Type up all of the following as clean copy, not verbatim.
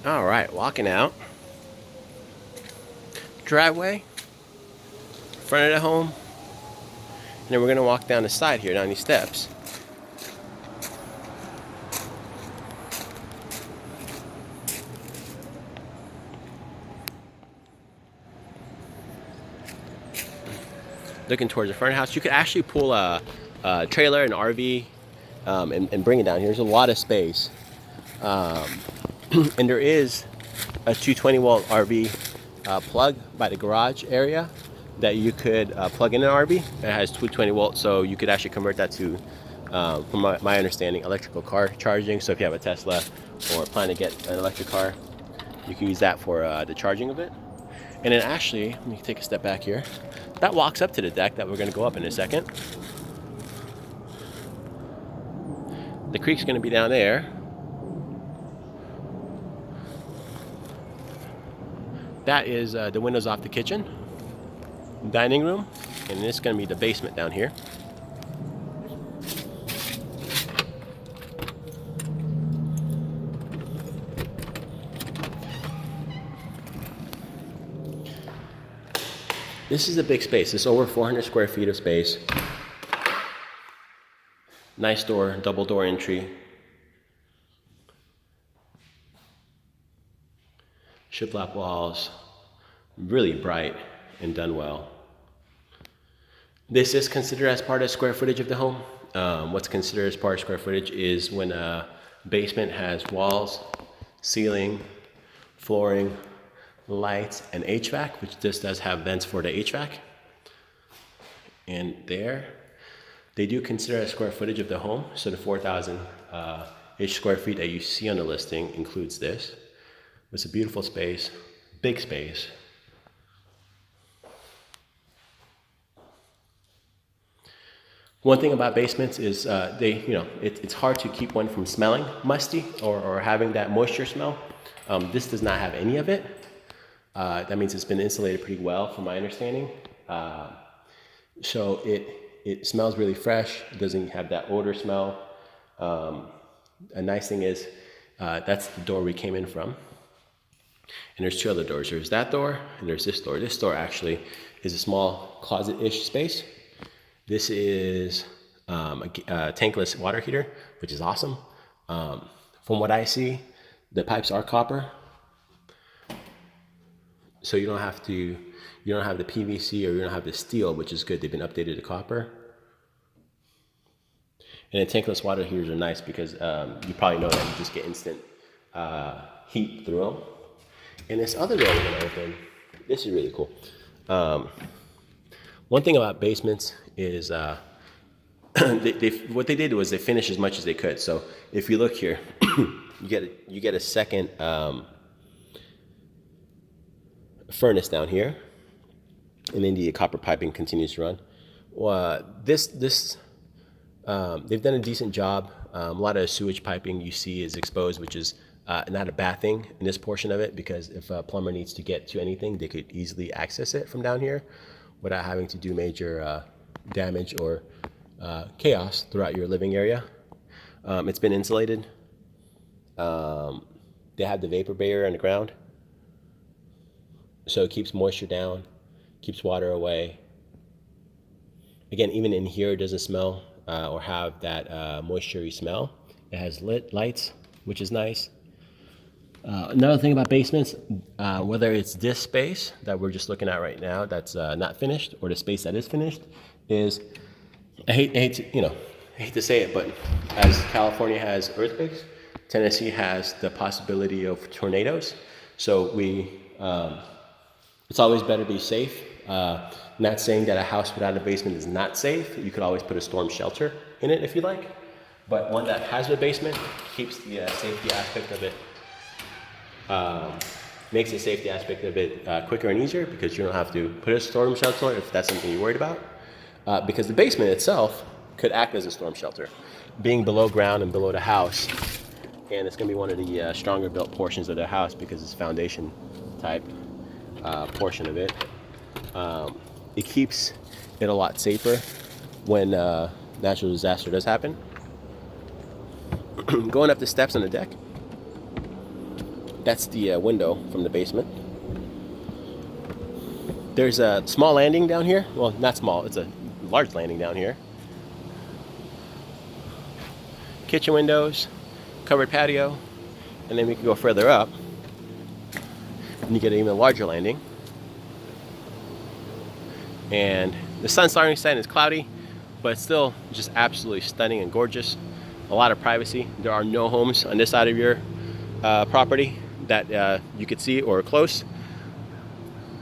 All right, walking out. Driveway, front of the home, and then we're gonna walk down the side here, down these steps. Looking towards the front of the house. You could actually pull a trailer, an RV, and bring it down here. There's a lot of space. And there is a 220 volt RV plug by the garage area that you could plug in an RV. It has 220 volts, so you could actually convert that to, from my understanding, electrical car charging. So if you have a Tesla or plan to get an electric car, you can use that for the charging of it. And then actually, let me take a step back here. That walks up to the deck that we're going to go up in a second. The creek's going to be down there. That is the windows off the kitchen, dining room, and this is going to be the basement down here. This is a big space. It's over 400 square feet of space. Nice door, double door entry. Shiplap walls, really bright and done well. This is considered as part of square footage of the home. What's considered as part of square footage is when a basement has walls, ceiling, flooring, lights, and HVAC, which this does have vents for the HVAC. And there, they do consider as square footage of the home. So the 4,000-ish square feet that you see on the listing includes this. It's a beautiful space, big space. One thing about basements is it's hard to keep one from smelling musty or having that moisture smell. This does not have any of it. That means it's been insulated pretty well, from my understanding. So it smells really fresh. It doesn't have that odor smell. A nice thing is that's the door we came in from. And there's two other doors. There's that door and there's this door. This door actually is a small closet-ish space. This is a tankless water heater, which is awesome. From what I see, the pipes are copper, so you don't have the PVC or you don't have the steel, which is good. They've been updated to copper. And the tankless water heaters are nice because you probably know that you just get instant heat through them. And this other door we're gonna open, this is really cool. One thing about basements is what they did was they finished as much as they could. So if you look here, you get a second furnace down here, and then the copper piping continues to run. They've done a decent job. A lot of sewage piping you see is exposed, which is not a bad thing in this portion of it, because if a plumber needs to get to anything, they could easily access it from down here without having to do major damage or chaos throughout your living area. It's been insulated. They have the vapor barrier on the ground, so it keeps moisture down, keeps water away. Again, even in here, it doesn't smell or have that moisture-y smell. It has lit lights, which is nice. Another thing about basements, whether it's this space that we're just looking at right now that's not finished, or the space that is finished, is I hate to say it, but as California has earthquakes, Tennessee has the possibility of tornadoes. So it's always better to be safe. Not saying that a house without a basement is not safe. You could always put a storm shelter in it if you like, but one that has a basement keeps the safety aspect of it. Makes the safety aspect of it quicker and easier, because you don't have to put a storm shelter if that's something you're worried about. Because the basement itself could act as a storm shelter, being below ground and below the house. And it's going to be one of the stronger built portions of the house because it's foundation type portion of it. It keeps it a lot safer when natural disaster does happen. Going up the steps on the deck, That's the window from the basement. There's a small landing down here. Well, not small, it's a large landing down here. Kitchen windows, covered patio, and then we can go further up and you get an even larger landing. And the sun's starting to set, it's cloudy, but it's still just absolutely stunning and gorgeous. A lot of privacy. There are no homes on this side of your property that you could see or close.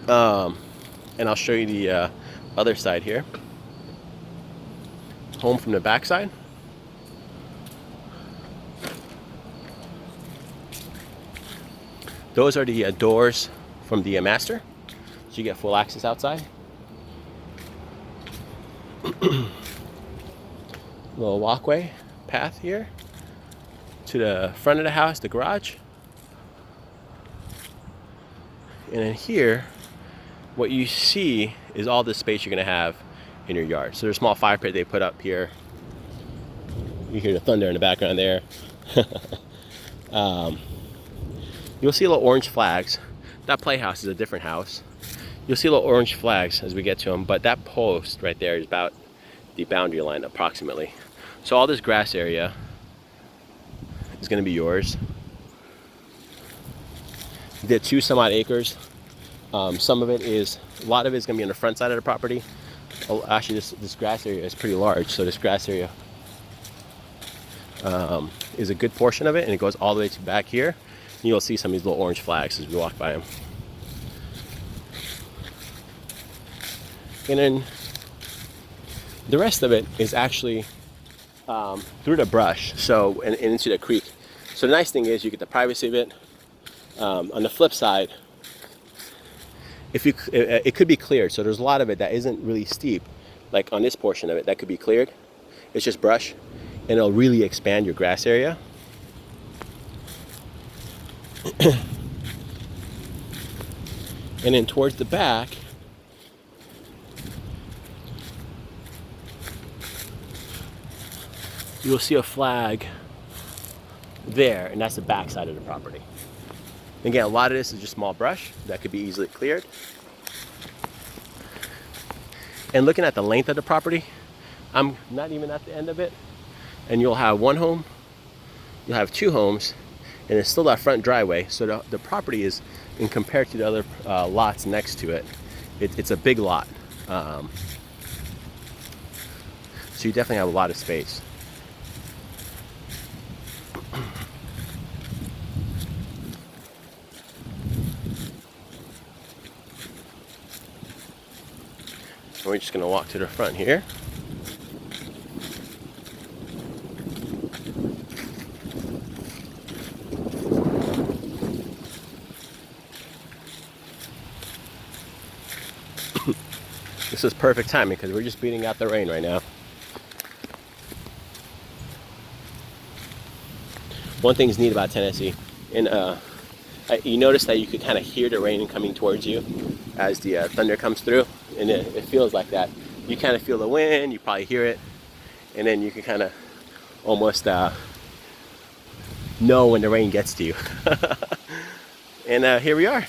And I'll show you the other side here. Home from the back side. Those are the doors from the master, so you get full access outside. Little walkway path here to the front of the house, the garage. And then here, what you see is all the space you're gonna have in your yard. So there's a small fire pit they put up here. You hear the thunder in the background there. You'll see little orange flags. That playhouse is a different house. You'll see little orange flags as we get to them, but that post right there is about the boundary line approximately. So all this grass area is gonna be yours. You did 2 some odd acres. Some of it is, a lot of it is gonna be on the front side of the property. Actually, this grass area is pretty large, so this grass area is a good portion of it, and it goes all the way to back here. And you'll see some of these little orange flags as we walk by them. And then the rest of it is actually through the brush, so and into the creek. So the nice thing is you get the privacy of it. On the flip side, it could be cleared. So there's a lot of it that isn't really steep, like on this portion of it that could be cleared. It's just brush, and it'll really expand your grass area. And then towards the back, you'll see a flag there, and that's the back side of the property. Again, a lot of this is just small brush that could be easily cleared. And looking at the length of the property, I'm not even at the end of it, and you'll have 1 home, you'll have 2 homes, and it's still that front driveway. So the property is, in compared to the other lots next to it, it's a big lot. So you definitely have a lot of space. We're just gonna walk to the front here. This is perfect timing because we're just beating out the rain right now. One thing's neat about Tennessee, and you notice that you could kind of hear the rain coming towards you as the thunder comes through, and it feels like that. You kind of feel the wind, you probably hear it, and then you can kind of almost know when the rain gets to you. And here we are.